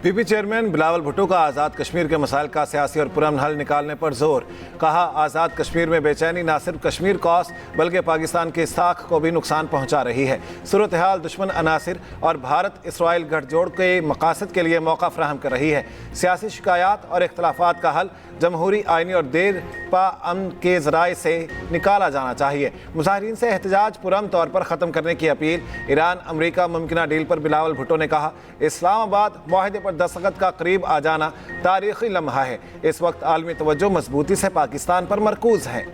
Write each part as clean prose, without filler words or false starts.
PP chairman Bilawal Bhutto का आज़ाद कश्मीर के मसाइल का सियासी और पुरअमन हल निकालने पर जोर। कहा, आज़ाद कश्मीर में बेचैनी न सिर्फ कश्मीर कॉस बल्कि पाकिस्तान की साख को भी नुकसान पहुंचा रही है। सूरत हाल दुश्मन अनासिर और भारत इसराइल गठजोड़ के मकासद के लिए मौका फराहम कर रही है। सियासी शिकायत और इख्तलाफात का हल जमहूरी, आइनी और देरपा अमन के ज़राए से निकाला जाना चाहिए। मुजाहिरीन से एहतजाज पुरअमन तौर पर ख़त्म करने की अपील। ईरान अमरीका मुमकिना डील पर बिलावल भुट्टो ने कहा, इस्लामाबाद मुआहदे पर दस्तखत का करीब आ जाना तारीखी लम्हा है। इस वक्त आलमी तवज्जो मजबूती से पाकिस्तान पर मरकूज है।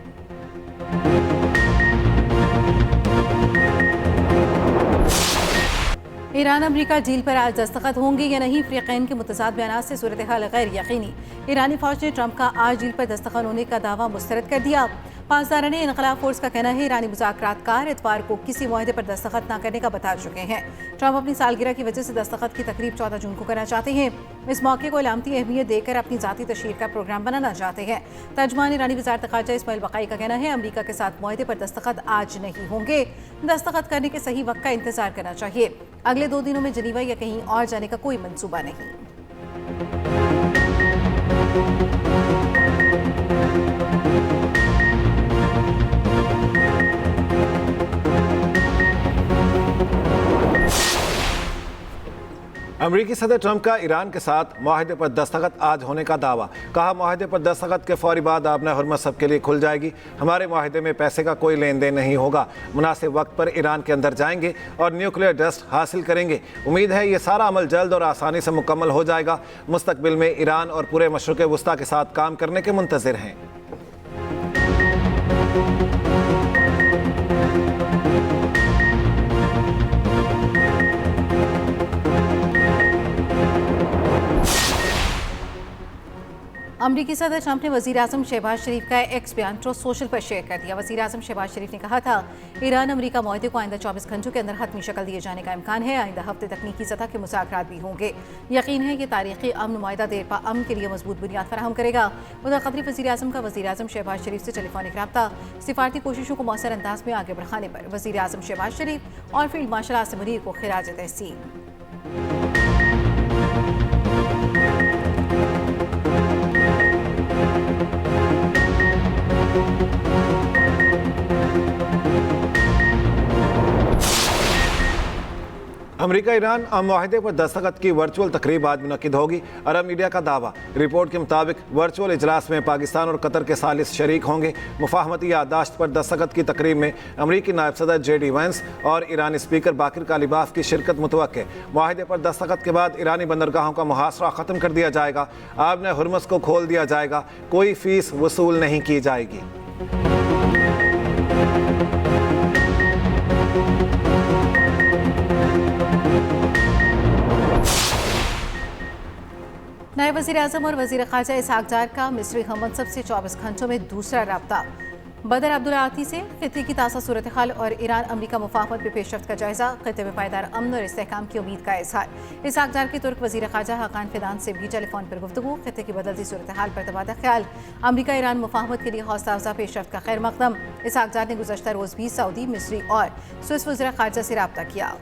ईरान अमरीका डील पर आज दस्तखत होंगे या नहीं, फ़रीक़ैन के मुतज़ाद बयान से सूरत हाल गैर यकीनी। ईरानी फ़ौज ने ट्रंप का आज डील पर दस्तखत होने का दावा मुस्तरद कर दिया। पासदारान इनक़लाब फ़ोर्स का कहना है ईरानी मुज़ाकरातकार इतवार को किसी मुआहदे पर दस्तखत न करने का बता चुके हैं। ट्रंप अपनी सालगिरह की वजह से दस्तखत की तकरीब 14 जून को करना चाहते हैं। इस मौके को अलामती अहमियत देकर अपनी ज़ाती तशहीर का प्रोग्राम बनाना चाहते हैं। तर्जुमान ईरानी वज़ारत ख़ारजा इस्माइल बक़ाई का कहना है अमरीका के साथ मुआहदे पर दस्तखत आज नहीं होंगे। दस्तखत करने के सही वक्त का इंतज़ार करना चाहिए। अगले 2 दिनों में जनीवा या कहीं और जाने का कोई मंसूबा नहीं। अमरीकी सदर ट्रंप का ईरान के साथ मुआहदे पर दस्तखत आज होने का दावा। कहा, मुआहदे पर दस्तखत के फौरी बाद आबना हुर्मत सबके लिए खुल जाएगी। हमारे मुआहदे में पैसे का कोई लेन देन नहीं होगा। मुनासिब वक्त पर ईरान के अंदर जाएंगे और न्यूक्लियर टेस्ट हासिल करेंगे। उम्मीद है ये सारा अमल जल्द और आसानी से मुकम्मल हो जाएगा। मुस्तकबिल में ईरान और पूरे मशरिक़ वस्ता के साथ काम करने के मुंतज़िर हैं। अमरीकी सदर ट्रंप ने वज़ीर आज़म शहबाज शरीफ का एक्स बयान ट्रूथ सोशल पर शेयर कर दिया। वज़ीर आज़म शहबाज शरीफ ने कहा था, ईरान अमरीका मुआहदे को आइंदा 24 घंटों के अंदर हतमी शक्ल दिए जाने का इम्कान है। आइंदा हफ्ते तकनीकी सतह के मुज़ाकरात भी होंगे। यकीन है कि तारीखी अमन मुआहदा देरपा अमन के लिए मजबूत बुनियाद फराहम करेगा। उधर कतरी वज़ीर आज़म का वज़ीर आज़म शहबाज शरीफ से टेलीफोनिक रब्ता सिफारती कोशिशों को मौसर अंदाज में आगे बढ़ाने पर वज़ीर आज़म शहबाज शरीफ और फील्ड मार्शल आसिम मुनीर को खिराज तहसीन। अमरीका ईरान मुआहदे पर दस्तखत की वर्चुअल तकरीब आज मुनक्किद होगी। अरब मीडिया का दावा। रिपोर्ट के मुताबिक वर्चुअल इजलास में पाकिस्तान और कतर के सालिस शरीक होंगे। मुफाहमती याददाश्त पर दस्तखत की तकरीब में अमरीकी नायब सदर JD वैंस और ईरानी स्पीकर बाकिर कालिबाफ की शिरकत मुतवक्के। मुआहदे पर दस्तखत के बाद ईरानी बंदरगाहों का मुहासरा ख़त्म कर दिया जाएगा। आबने हुर्मस को खोल दिया जाएगा। कोई फीस वसूल नहीं की जाएगी। नायब वज़ीर आज़म और वज़ीर ख़ारजा इसहाक़ डार का मिस्री हममनसब से 24 घंटों में दूसरा रब्ता। बदर अब्दुल्ला आती से खित्ते की ताज़ा सूरत हाल और ईरान अमरीका मुफाहमत में पेशरफ्त का जायज़ा। खित्ते में पायदार अमन और इस्तेहकाम की उम्मीद का इज़हार। इसहाक़ डार के तुर्क वज़ीर ख़ारजा हाकान फ़िदान से भी टेलीफोन पर गुफ्तगू। खित्ते की बदलती सूरत हाल पर तबादला ख्याल। अमरीका ईरान मुफाहमत के लिए हौसला अफ़ज़ा पेशरफ्त का खैर मक़दम। इसहाक़ डार ने गुज़श्ता रोज़ भी सऊदी, मिस्री और स्विस वज़ीर ख़ारजा से रब्ता किया।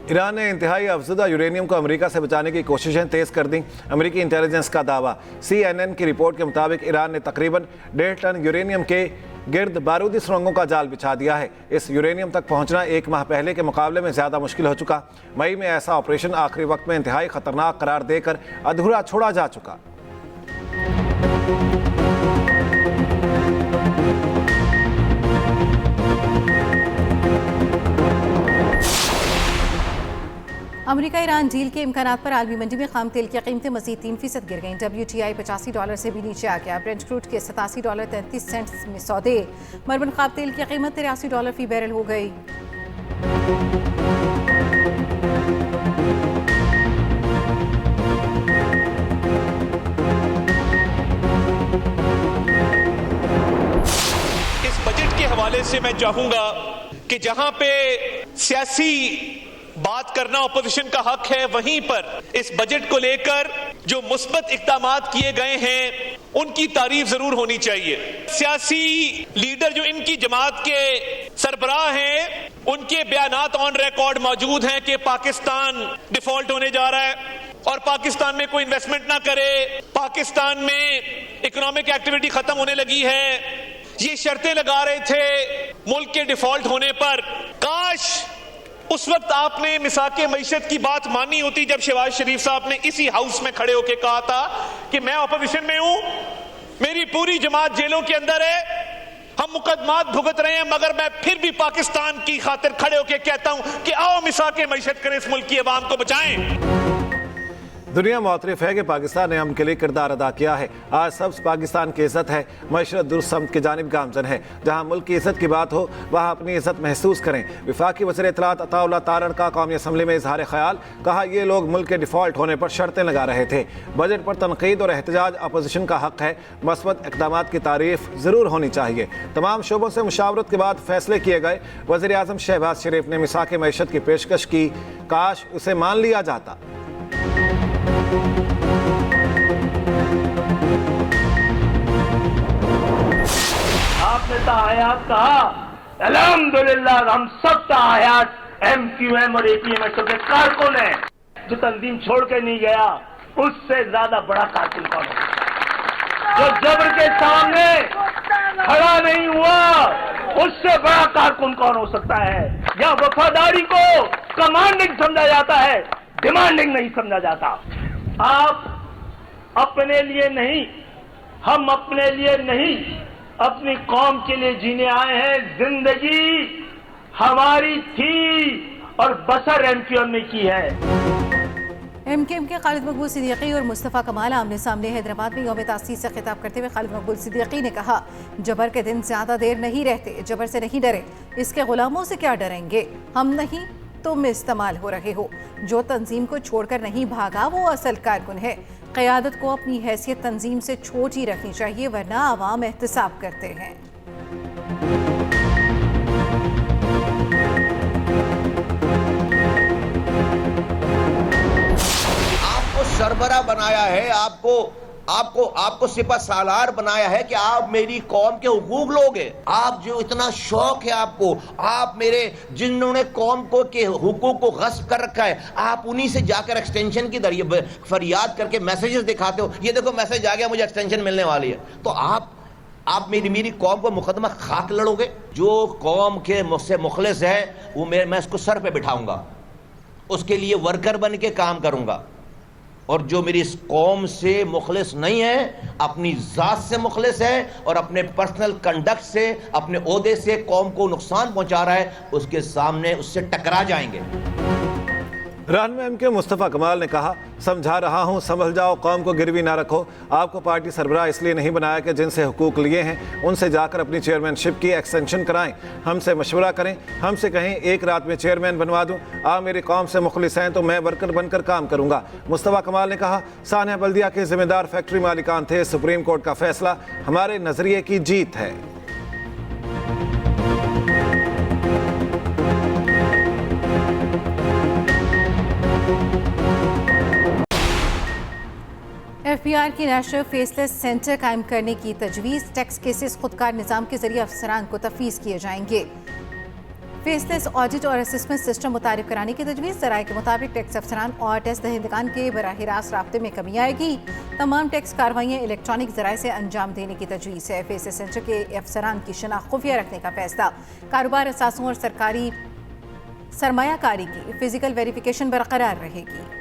ईरान ने इंतहाई अफज़दा यूरेनियम को अमेरिका से बचाने की कोशिशें तेज़ कर दी। अमेरिकी इंटेलिजेंस का दावा। CNN की रिपोर्ट के मुताबिक ईरान ने तकरीबन 1.5 टन यूरेनियम के गिर्द बारूदी सुरंगों का जाल बिछा दिया है। इस यूरेनियम तक पहुंचना 1 माह पहले के मुकाबले में ज़्यादा मुश्किल हो चुका। मई में ऐसा ऑपरेशन आखिरी वक्त में इंतहाई ख़तरनाक करार देकर अधूरा छोड़ा जा चुका। अमरीका ईरान डील के इम्कानात पर आलमी मंडी में खाम तेल की कीमतें मजीद 3% गिर गईं। WTI $85 से भी नीचे आ गया। ब्रेंट क्रूड के $87.33 में सौदे। मरबन खाम तेल की कीमत $83 फी बैरल हो गई। इस बजट के हवाले से मैं चाहूंगा कि जहां पे सियासी बात करना अपोजिशन का हक है, वहीं पर इस बजट को लेकर जो मुस्बत इक़दामात किए गए हैं उनकी तारीफ जरूर होनी चाहिए। सियासी लीडर जो इनकी जमात के सरबराह हैं, उनके बयानात ऑन रिकॉर्ड मौजूद हैं कि पाकिस्तान डिफॉल्ट होने जा रहा है और पाकिस्तान में कोई इन्वेस्टमेंट ना करे, पाकिस्तान में इकोनॉमिक एक्टिविटी खत्म होने लगी है, ये शर्तें लगा रहे थे मुल्क के डिफॉल्ट होने पर। काश उस वक्त आपने मिसाके मईशत की बात मानी होती जब शहबाज शरीफ साहब ने इसी हाउस में खड़े होकर कहा था कि मैं अपोजिशन में हूं, मेरी पूरी जमात जेलों के अंदर है, हम मुकदमात भुगत रहे हैं, मगर मैं फिर भी पाकिस्तान की खातिर खड़े होकर कहता हूं कि आओ मिसाके मईशत करें, इस मुल्क की आवाम को बचाएं। दुनिया मुतरफ है कि पाकिस्तान ने अमन के लिए किरदार अदा किया है। आज सब पाकिस्तान की इज़्ज़त है, मशरत दुरुस्त समत की जानिब गामजन है। जहाँ मुल्क की इज़्ज़त की बात हो वहाँ अपनी इज़्ज़त महसूस करें। वफाकी वज़ीर इत्तलात अताउल्लाह तारण का कौमी असम्बली में इजहार ख्याल, कहा ये लोग मुल्क के डिफ़ॉल्ट होने पर शर्तें लगा रहे थे। बजट पर तनकीद और एहतजाज अपोजिशन का हक है, मस्बत इक़दामात की तारीफ ज़रूर होनी चाहिए। तमाम शोबों से मुशावरत के बाद फैसले किए गए। वज़ीर आज़म शहबाज शरीफ ने मिसाक मईशत की पेशकश की, काश उसे मान लिया जाता। आपने ताहयात कहा, अल्हम्दुलिल्लाह हम सब ताहयात MQM और APMS के कारकुन हैं। जो तंजीम छोड़ के नहीं गया उससे ज्यादा बड़ा कारकुन कौन है? जो जबर के सामने खड़ा नहीं हुआ उससे बड़ा कारकुन कौन हो सकता है? या वफादारी को कमांडिंग समझा जाता है, डिमांडिंग नहीं समझा जाता। आप अपने लिए नहीं, हम अपने लिए नहीं, अपनी कौम के लिए जीने आए हैं। जिंदगी हमारी थी और बसर MQM ने की है। MQM के खालिद मकबूल सिद्दीकी और मुस्तफ़ा कमाल आमने सामने हैदराबाद में यौम तासीस से खिताब करते हुए खालिद मकबूल सिद्दीकी ने कहा, जबर के दिन ज्यादा देर नहीं रहते, जबर से नहीं डरे, इसके गुलामों से क्या डरेंगे? हम नहीं तुम इस्तेमाल हो रहे हो। जो तंजीम को छोड़कर नहीं भागा वो असल कारकुन है। क़यादत को अपनी हैसियत तंजीम से छोटी रखनी चाहिए, वरना आवाम एहतसाब करते हैं। आपको सरबरा बनाया है, आपको सिपा सालार बनाया है कि आप मेरी कौम के हुकूक लोगे। आप जो इतना शौक है आपको, आप मेरे जिन्होंने कौम को के हुकूक को गस्ब कर रखा है, आप उन्हीं से जाकर एक्सटेंशन की दरिया फरियाद करके मैसेजेस दिखाते हो, ये देखो मैसेज आ गया, मुझे एक्सटेंशन मिलने वाली है। तो आप मेरी कौम को मुकदमा खाक लड़ोगे? जो कौम के मुझसे मुखलिस है वो मैं इसको सर पे बिठाऊंगा, उसके लिए वर्कर बन के काम करूंगा। और जो मेरी इस कौम से मुखलिस नहीं है, अपनी जात से मुखलिस है और अपने पर्सनल कंडक्ट से, अपने ओहदे से कौम को नुकसान पहुंचा रहा है, उसके सामने उससे टकरा जाएंगे। रहनुमा MK मुस्तफ़ा कमाल ने कहा, समझा रहा हूँ, संभल जाओ, कौम को गिरवी ना रखो। आपको पार्टी सरबराह इसलिए नहीं बनाया कि जिनसे हुकूक लिए हैं उनसे जाकर अपनी चेयरमैनशिप की एक्सटेंशन कराएं, हमसे मशवरा करें, हमसे कहें एक रात में चेयरमैन बनवा दूं। आप मेरी कौम से मुखलिस हैं तो मैं वर्कर बनकर काम करूंगा। मुस्तफ़ा कमाल ने कहा, सानिया बल्दिया के जिम्मेदार फैक्ट्री मालिकान थे, सुप्रीम कोर्ट का फैसला हमारे नजरिए की जीत है। FBR की नेशनल फेसलेस सेंटर कायम करने की तजवीज़, टैक्स केसेस खुदकार निज़ाम के जरिए अफसरान को तफवीज़ किए जाएंगे। फेसलेस ऑडिट और असेसमेंट सिस्टम मुतारिफ कराने की तजवीज़, ज़राए के मुताबिक टैक्स अफसरान और टैक्स दहिंदगान के बराह रास्त राब्ते में कमी आएगी। तमाम टैक्स कार्रवाइयाँ इलेक्ट्रॉनिक ज़राए से अंजाम देने की तजवीज़ है। फेसलेस सेंटर के अफसरान की शनाख्त खुफिया रखने का फैसला, कारोबार असासों और सरकारी सरमायाकारी की फिजिकल वेरिफिकेशन बरकरार रहेगी।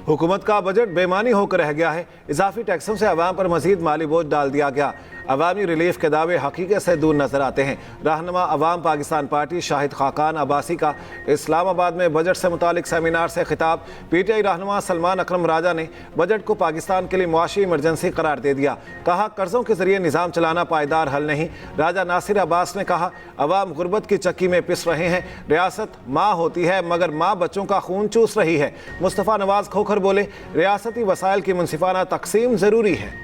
हुकूमत का बजट बेमानी होकर रह गया है। इजाफी टैक्सों से अवाम पर मजीद माली बोझ डाल दिया गया। अवामी रिलीफ के दावे हकीकत से दूर नजर आते हैं। रहनुमा अवाम पाकिस्तान पार्टी शाहिद खाकान अब्बासी का इस्लामाबाद में बजट से मुतालिक सेमिनार से खिताब। PTI रहनुमा सलमान अकरम राजा ने बजट को पाकिस्तान के लिए मुआशी इमरजेंसी करार दे दिया। कहा, कर्जों के जरिए निज़ाम चलाना पायदार हल नहीं। राजा नासिर अब्बास ने कहा, अवाम गुर्बत की चक्की में पिस रहे हैं। रियासत माँ होती है मगर माँ बच्चों का खून चूस रही है। मुस्तफ़ा नवाज खोखर बोले, रियासती वसाइल की मुनसिफाना तकसीम ज़रूरी है।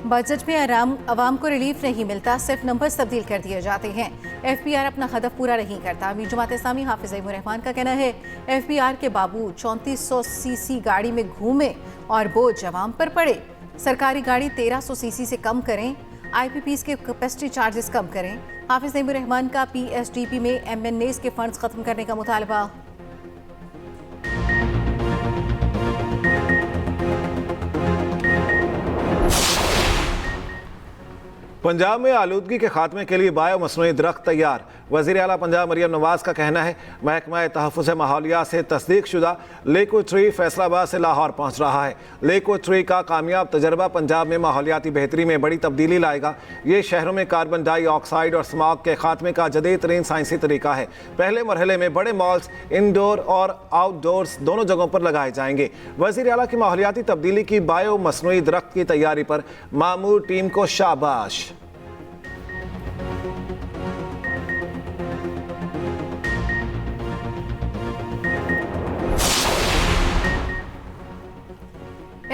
बजट में आवाम को रिलीफ नहीं मिलता, सिर्फ नंबर्स तब्दील कर दिए जाते हैं। FPR अपना हदफ पूरा नहीं करता। अमीर जमात इस्लामी हाफिज ज़ैमुर रहमान का कहना है FPR के बाबू 3400 cc गाड़ी में घूमे और बोझ आवाम पर पड़े। सरकारी गाड़ी 1300 cc से कम करें, IPPs के कैपेसिटी चार्जेस कम करें। हाफिज ज़ैमुर रहमान का PSDP में MNAs के फंड्स खत्म करने का मुतालबा। पंजाब में आलूदगी के खात्मे के लिए बायो मसनूई दरख्त तैयार। वज़ीर आला पंजाब मरियम नवाज का कहना है महकमा तहफ़्फ़ुज़ माहौलियात से तस्दीक शुदा लिक्विड ट्री फैसलाबाद से लाहौर पहुँच रहा है। लिक्विड ट्री का कामयाब तजर्बा पंजाब में माहौलियाती बेहतरी में बड़ी तब्दीली लाएगा। ये शहरों में कार्बन डाइऑक्साइड और स्मॉग के खात्मे का जदीद तरीन साइंसी तरीका है। पहले मरहले में बड़े मॉल्स इंडोर और आउटडोर्स दोनों जगहों पर लगाए जाएंगे। वज़ीर आला की माहौलियाती तब्दीली की बायो मसनूई दरख्त की तैयारी पर मामूर टीम को शाबाश।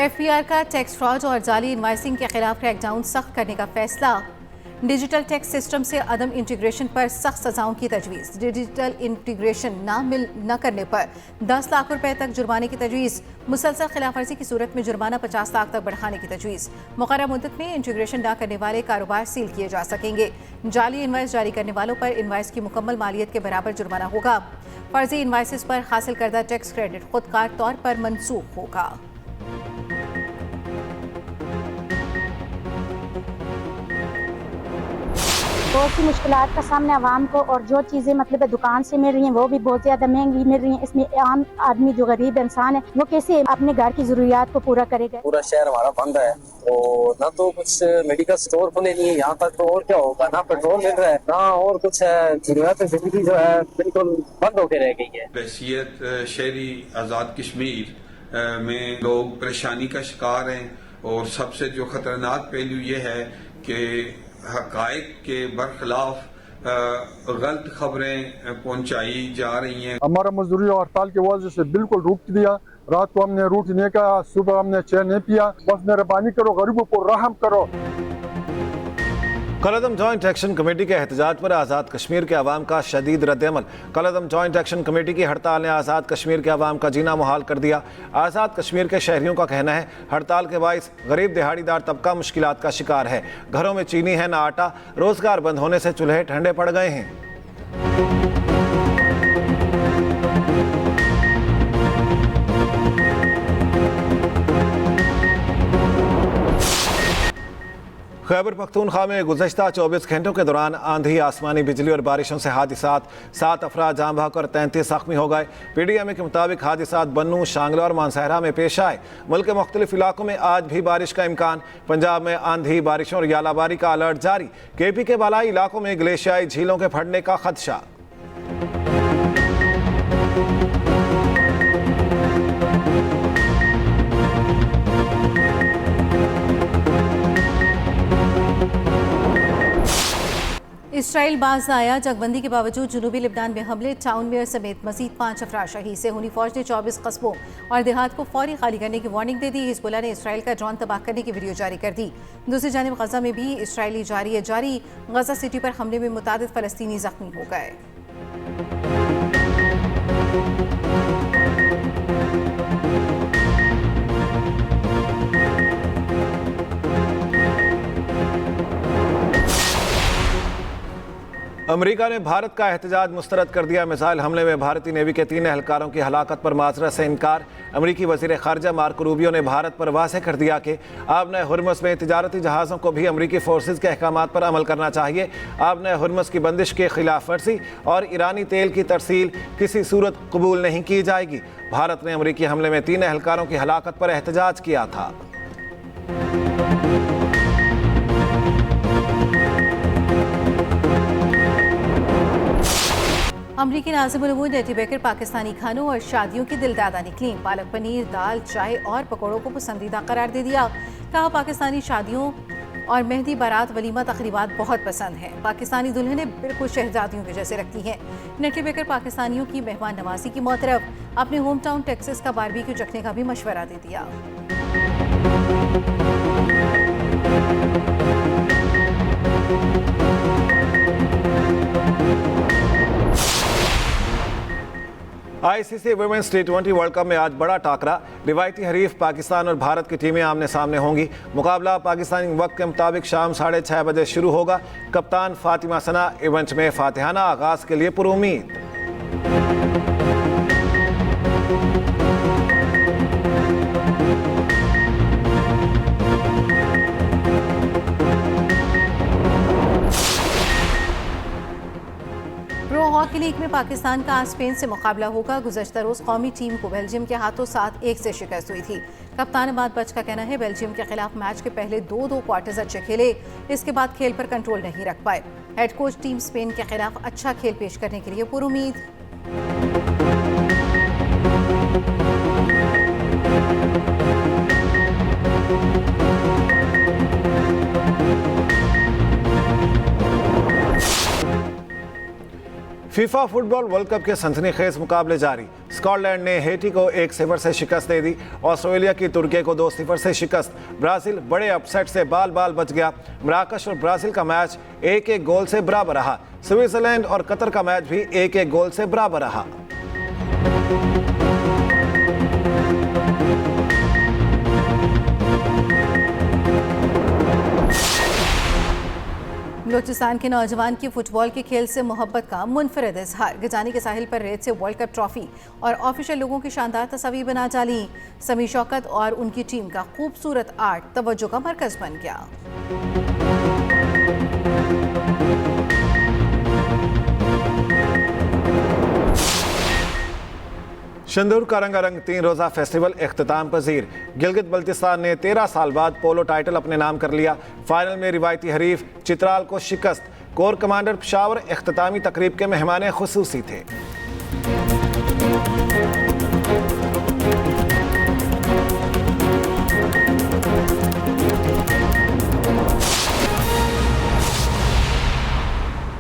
FPR का टैक्स फ्रॉड और जाली इनवाइसिंग के खिलाफ क्रैकडाउन सख्त करने का फैसला। डिजिटल टैक्स सिस्टम से अदम इंटीग्रेशन पर सख्त सजाओं की तजवीज़। डिजिटल इंटीग्रेशन न करने पर 10 लाख रुपए तक जुर्माने की तजवीज़। मुसलसल खिलाफवर्जी की सूरत में जुर्माना 50 लाख तक बढ़ाने की तजवीज़। मुकर्रर मुद्दत में इंटीग्रेशन न करने वाले कारोबार सील किए जा सकेंगे। जाली इनवाइस जारी करने वालों पर इनवाइस की मुकम्मल मालियत के बराबर जुर्माना होगा। फर्जी इनवाइसिस पर हासिल करदा टैक्स क्रेडिट खुदकार तौर पर मनसूख होगा। बहुत सी मुश्किलात का सामने आवाम को, और जो चीज़ें मतलब दुकान से मिल रही हैं वो भी बहुत ज़्यादा महंगी मिल रही हैं। इसमें आम आदमी जो गरीब इंसान है वो कैसे अपने घर की ज़रूरियात को पूरा करेगा। पूरा शहर हमारा बंद है, तो ना तो कुछ मेडिकल स्टोर खुले नहीं है यहाँ तक, तो और क्या होगा, ना पेट्रोल मिल रहा है ना और कुछ है। ज़रूरत जिंदगी जो है बिल्कुल बंद होकर रह गई है। बहसीत शहरी आज़ाद कश्मीर में लोग परेशानी का शिकार हैं, और सबसे जो खतरनाक पहलू ये है कि हकायक के बरखिलाफ गलत खबरें पहुंचाई जा रही हैं। हमारा मजदूरी और हड़ताल की वजह से बिल्कुल रोक दिया। रात को हमने रूट नहीं कहा, सुबह हमने चाय नहीं पिया। बस मेहरबानी करो, गरीबों को रहम करो। कलअदम जॉइंट एक्शन कमेटी के एहतजाज पर आज़ाद कश्मीर के अवाम का शदीद रद्दअमल। कलअदम जॉइंट एक्शन कमेटी की हड़ताल ने आज़ाद कश्मीर के अवाम का जीना मुहाल कर दिया। आज़ाद कश्मीर के शहरियों का कहना है हड़ताल के बाइस गरीब दिहाड़ीदार तबका मुश्किलात का शिकार है। घरों में चीनी है ना आटा, रोजगार बंद होने से चूल्हे ठंडे पड़ गए हैं। खैबर पख्तूनख्वा में गुज़श्ता 24 घंटों के दौरान आंधी, आसमानी बिजली और बारिशों से हादिसात। 7 अफराद जाँ बहक और 33 जख्मी हो गए। PDMA के मुताबिक हादिसात बन्नू, शांगला और मानसहरा में पेश आए। मुल्क के मुख्तलिफ इलाकों में आज भी बारिश का इम्कान। पंजाब में आंधी, बारिशों और यालाबारी का अलर्ट जारी। KP के बालाई इलाकों में ग्लेशियाई झीलों के फटने का खदशा। इसराइल बाज आया। जगबंदी के बावजूद जनूबी लिबनान में हमले, टाउन मेयर समेत मजीद 5 अफराद शहीद। सेहूनी फौज ने 24 कस्बों और देहात को फौरी खाली करने की वार्निंग दे दी। हिजबुल्लाह ने इसराइल का ड्रोन तबाह करने की वीडियो जारी कर दी। दूसरी जानिब गजा में भी इसराइली जारी गजा सिटी पर हमले में मुतादिद फलस्तीनी जख्मी हो गए। अमेरिका ने भारत का एहतजाज मुस्तरद कर दिया। मिसाइल हमले में भारतीय नेवी के 3 एहलकारों की हलाकत पर माजरत से इनकार। अमेरिकी वजीर खारजा मार्को रूबियो ने भारत पर वाज़ेह कर दिया कि आबने हुर्मुज़ में तिजारती जहाज़ों को भी अमेरिकी फोर्सेज के अहकामात पर अमल करना चाहिए। आबने हुर्मुज़ की बंदिश के खिलाफ वर्जी और ईरानी तेल की तरसील किसी सूरत कबूल नहीं की जाएगी। भारत ने अमेरिकी हमले में 3 एहलकारों की हलाकत पर एहतजाज किया था। अमरीकी नाज़िम-उल-अमूर नेटी बेकर पाकिस्तानी खानों और शादियों की दिलदादा निकली। पालक पनीर, दाल, चाय और पकौड़ों को पसंदीदा करार दे दिया। कहा पाकिस्तानी शादियों और मेहंदी बारात वलीमा तकरीबात बहुत पसंद हैं। पाकिस्तानी दुल्हनें बिल्कुल शहजादियों के जैसे लगती हैं। नेटी बेकर पाकिस्तानियों की मेहमान नवाजी की मोतरफ अपने होम टाउन टेक्सास का बारबेक्यू चखने का भी मशवरा दे दिया। आईसीसी वुमेन्स टी20 वर्ल्ड कप में आज बड़ा टाकरा। रिवायती हरीफ पाकिस्तान और भारत की टीमें आमने सामने होंगी। मुकाबला पाकिस्तानी वक्त के मुताबिक शाम 6:30 बजे शुरू होगा। कप्तान फातिमा सना इवेंट में फातिहाना आगाज के लिए पुरुमीद। प्रो हॉकी लीग में पाकिस्तान का आज स्पेन से मुकाबला होगा। गुज़श्ता रोज कौमी टीम को बेल्जियम के हाथों 7-1 से शिकस्त हुई थी। कप्तान अमाद बच का कहना है बेल्जियम के खिलाफ मैच के पहले दो क्वार्टर्स अच्छे खेले, इसके बाद खेल पर कंट्रोल नहीं रख पाए। हेड कोच टीम स्पेन के खिलाफ अच्छा खेल पेश करने के लिए पुरुमीद। फीफा फुटबॉल वर्ल्ड कप के सनसनीखेज मुकाबले जारी। स्कॉटलैंड ने हेटी को 1-0 से शिकस्त दे दी। ऑस्ट्रेलिया की तुर्की को 2-0 से शिकस्त। ब्राजील बड़े अपसेट से बाल बच गया। मराकश और ब्राजील का मैच 1-1 गोल से बराबर रहा। स्विट्जरलैंड और कतर का मैच भी 1-1 गोल से बराबर रहा। बलूचिस्तान के नौजवान की फुटबॉल के खेल से मोहब्बत का मुनफरद इजहार। गजानी के साहिल पर रेत से वर्ल्ड कप ट्रॉफी और ऑफिशियल लोगों की शानदार तस्वीर बना डाली। समी शौकत और उनकी टीम का खूबसूरत आर्ट तवज्जो का मरकज बन गया। शंदूर का रंगारंग 3 रोजा फेस्टिवल इख्तिताम पजीर। गिलगित बल्तिस्तान ने 13 साल बाद पोलो टाइटल अपने नाम कर लिया। फाइनल में रिवायती हरीफ चित्राल को शिकस्त। कोर कमांडर पेशावर इख्तितामी तकरीब के मेहमान खुसूसी थे।